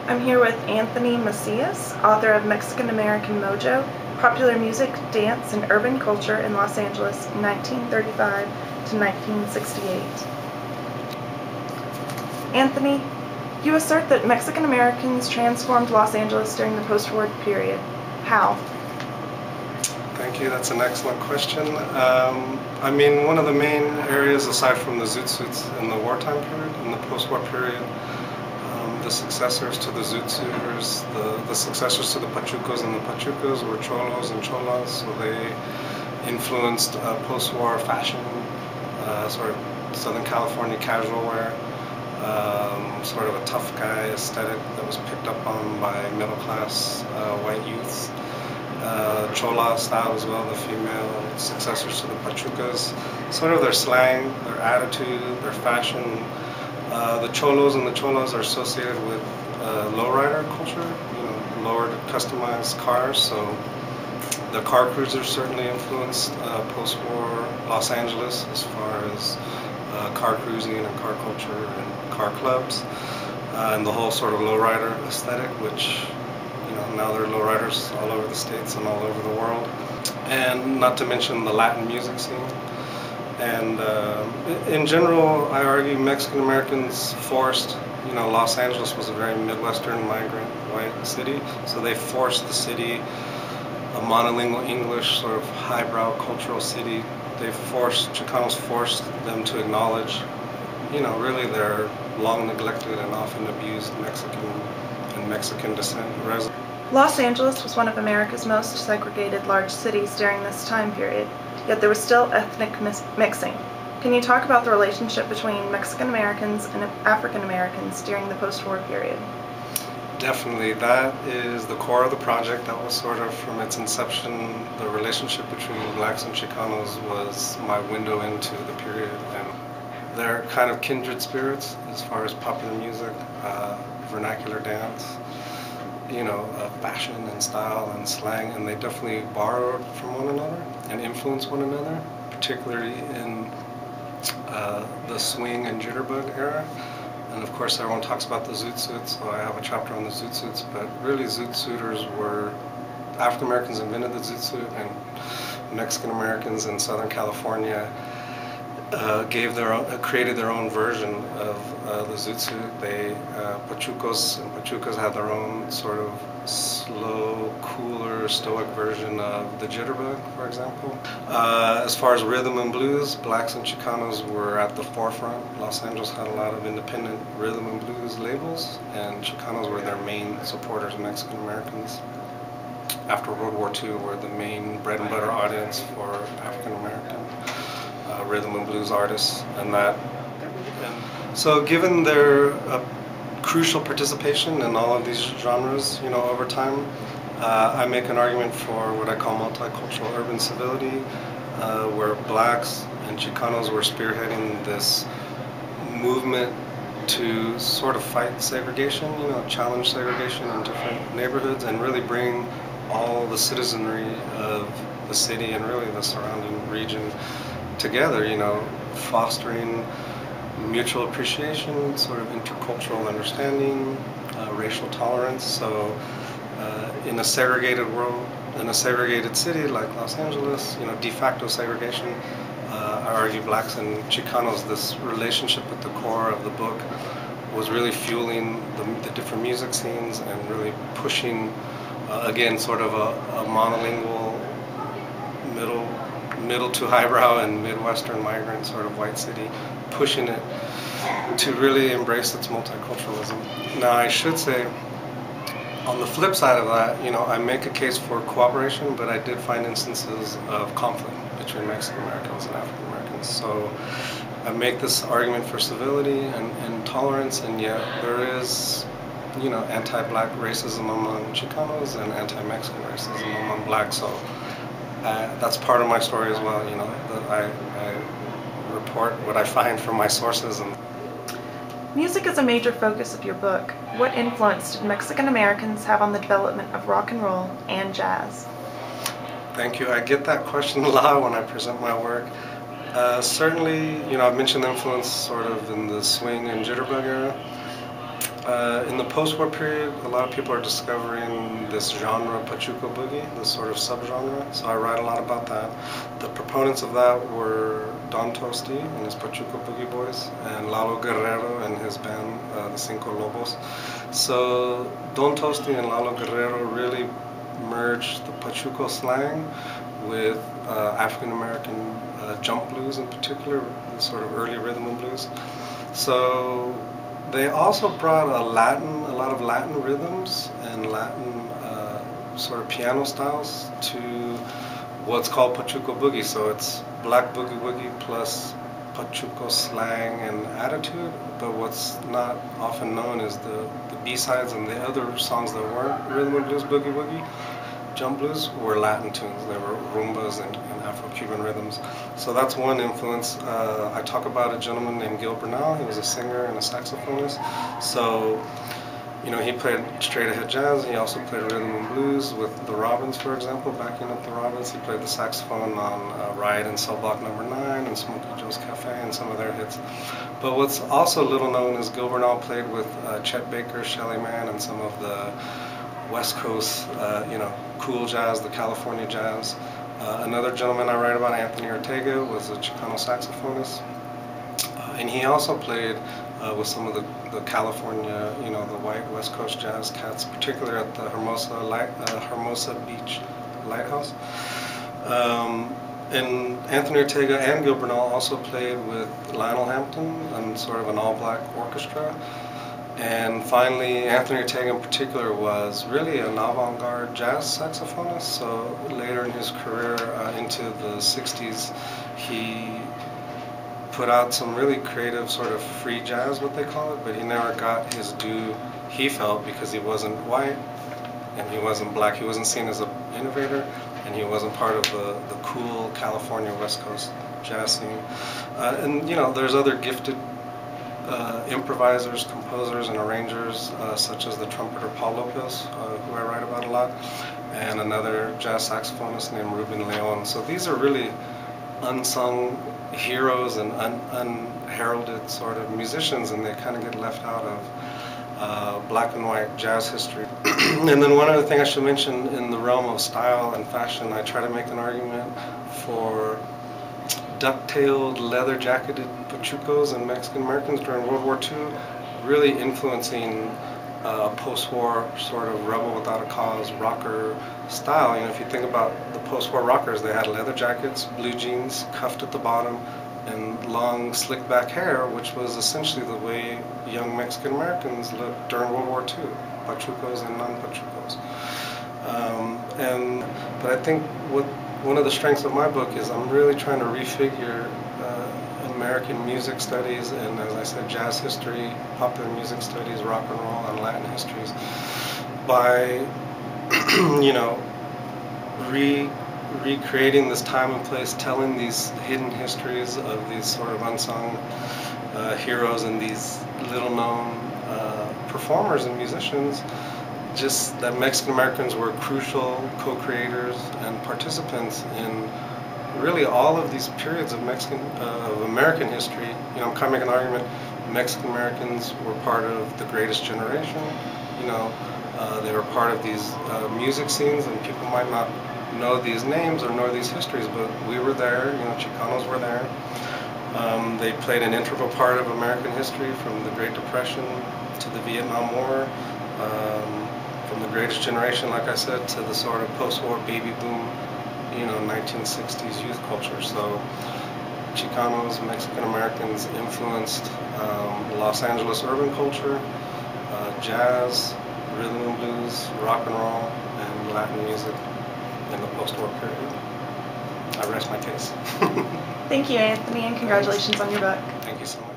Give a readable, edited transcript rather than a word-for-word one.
I'm here with Anthony Macías, author of Mexican American Mojo, Popular Music, Dance, and Urban Culture in Los Angeles, 1935 to 1968. Anthony, you assert that Mexican Americans transformed Los Angeles during the post-war period. How? Thank you. That's an excellent question. One of the main areas, aside from the Zoot-Suits in the wartime period, in the post-war period, the successors to the Zoot-Suiters, the successors to the Pachucos and the Pachucos were Cholos and Cholas, so they influenced post-war fashion, sort of Southern California casual wear, sort of a tough guy aesthetic that was picked up on by middle-class white youths. Chola style as well, the female successors to the Pachucas, sort of their slang, their attitude, their fashion. The Cholos and the Cholas are associated with lowrider culture, lowered customized cars, so the car cruisers certainly influenced post-war Los Angeles as far as car cruising and car culture and car clubs, and the whole sort of lowrider aesthetic, which now there are lowriders all over the States and all over the world, and not to mention the Latin music scene. And in general, I argue Mexican Americans forced, Los Angeles was a very Midwestern migrant white city, so they forced the city, a monolingual English, sort of highbrow cultural city. Chicanos forced them to acknowledge, really their long neglected and often abused Mexican descent residents. Los Angeles was one of America's most segregated large cities during this time period, yet there was still ethnic mixing. Can you talk about the relationship between Mexican Americans and African Americans during the post-war period? Definitely. That is the core of the project. That was sort of from its inception. The relationship between blacks and Chicanos was my window into the period, and they're kind of kindred spirits as far as popular music, vernacular dance, fashion and style and slang, and they definitely borrowed from one another and influenced one another, particularly in the swing and jitterbug era. And of course everyone talks about the Zoot-Suits, so I have a chapter on the Zoot-Suits, but really Zoot-Suiters were, African Americans invented the Zoot-Suit, and Mexican Americans in Southern California created their own version of the Zoot-Suit. Pachucos had their own sort of slow, cooler, stoic version of the jitterbug, for example. As far as rhythm and blues, blacks and Chicanos were at the forefront. Los Angeles had a lot of independent rhythm and blues labels, and Chicanos were their main supporters. Mexican Americans, after World War II, were the main bread and butter audience for African American rhythm and blues artists, so given their crucial participation in all of these genres, over time, I make an argument for what I call multicultural urban civility, where blacks and Chicanos were spearheading this movement to sort of fight segregation, challenge segregation in different neighborhoods, and really bring all the citizenry of the city and really the surrounding region together, fostering mutual appreciation, sort of intercultural understanding, racial tolerance. So in a segregated world, in a segregated city like Los Angeles, de facto segregation, I argue blacks and Chicanos, this relationship at the core of the book was really fueling the different music scenes and really pushing, again, sort of a monolingual, middle to highbrow and Midwestern migrant sort of white city, pushing it to really embrace its multiculturalism. Now, I should say, on the flip side of that, I make a case for cooperation, but I did find instances of conflict between Mexican Americans and African Americans. So I make this argument for civility and tolerance, and yet there is, anti-black racism among Chicanos and anti-Mexican racism among blacks. So that's part of my story as well, that I report what I find from my sources. Music is a major focus of your book. What influence did Mexican Americans have on the development of rock and roll and jazz? Thank you. I get that question a lot when I present my work. Certainly, I've mentioned the influence sort of in the swing and jitterbug era. In the post-war period, a lot of people are discovering this genre, Pachuco Boogie, this sort of subgenre. So I write a lot about that. The proponents of that were Don Tosti and his Pachuco Boogie Boys, and Lalo Guerrero and his band, the Cinco Lobos. So Don Tosti and Lalo Guerrero really merged the Pachuco slang with African American jump blues in particular, the sort of early rhythm and blues. So they also brought a lot of Latin rhythms and Latin sort of piano styles to what's called Pachuco Boogie. So it's black boogie woogie plus Pachuco slang and attitude, but what's not often known is the B-sides and the other songs that weren't rhythm and blues boogie woogie, jump blues, were Latin tunes. They were rumbas and Afro-Cuban rhythms. So that's one influence. I talk about a gentleman named Gil Bernal. He was a singer and a saxophonist. So, you know, he played straight ahead jazz. He also played rhythm and blues with the Robins, for example, backing up the Robins. He played the saxophone on Riot in Cell Block Number 9 and Smokey Joe's Cafe and some of their hits. But what's also little known is Gil Bernal played with Chet Baker, Shelly Manne, and some of the West Coast, you know, cool jazz, the California jazz. Another gentleman I write about, Anthony Ortega, was a Chicano saxophonist, and he also played with some of the California, you know, the white West Coast jazz cats, particularly at the Hermosa Beach Lighthouse. And Anthony Ortega and Gil Bernal also played with Lionel Hampton and sort of an all-black orchestra. And finally, Anthony Ortega in particular was really an avant-garde jazz saxophonist. So later in his career, into the 60s, he put out some really creative sort of free jazz, what they call it, but he never got his due, he felt, because he wasn't white and he wasn't black. He wasn't seen as an innovator, and he wasn't part of the cool California West Coast jazz scene. And, you know, there's other gifted improvisers, composers, and arrangers, such as the trumpeter Paul Lopez, who I write about a lot, and another jazz saxophonist named Ruben Leon. So these are really unsung heroes and unheralded sort of musicians, and they kind of get left out of black and white jazz history. And then one other thing I should mention, in the realm of style and fashion, I try to make an argument for duck-tailed, leather-jacketed Pachucos and Mexican Americans during World War II, really influencing post-war sort of rebel without a cause rocker style. You know, if you think about the post-war rockers, they had leather jackets, blue jeans, cuffed at the bottom, and long slick back hair, which was essentially the way young Mexican Americans looked during World War II, Pachucos and non-Pachucos. But I think one of the strengths of my book is I'm really trying to refigure American music studies and, as I said, jazz history, popular music studies, rock and roll, and Latin histories by, you know, recreating this time and place, telling these hidden histories of these sort of unsung heroes and these little-known performers and musicians. Just that Mexican Americans were crucial co-creators and participants in really all of these periods of American history. You know, I'm kind of making an argument. Mexican Americans were part of the Greatest Generation. You know, they were part of these music scenes, and people might not know these names or know these histories, but we were there. You know, Chicanos were there. They played an integral part of American history, from the Great Depression to the Vietnam War. From the Greatest Generation, like I said, to the sort of post-war baby boom, you know, 1960s youth culture. So Chicanos, Mexican Americans influenced Los Angeles urban culture, jazz, rhythm and blues, rock and roll, and Latin music in the post-war period. I rest my case. Thank you, Anthony, and congratulations on your book. Thank you so much.